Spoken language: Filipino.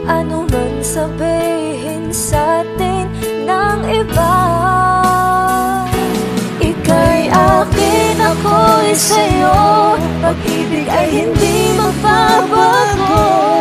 Ano man sabihin sa'tin ng iba, ika'y akin, ako'y sa'yo. Pag-ibig ay hindi magbabago.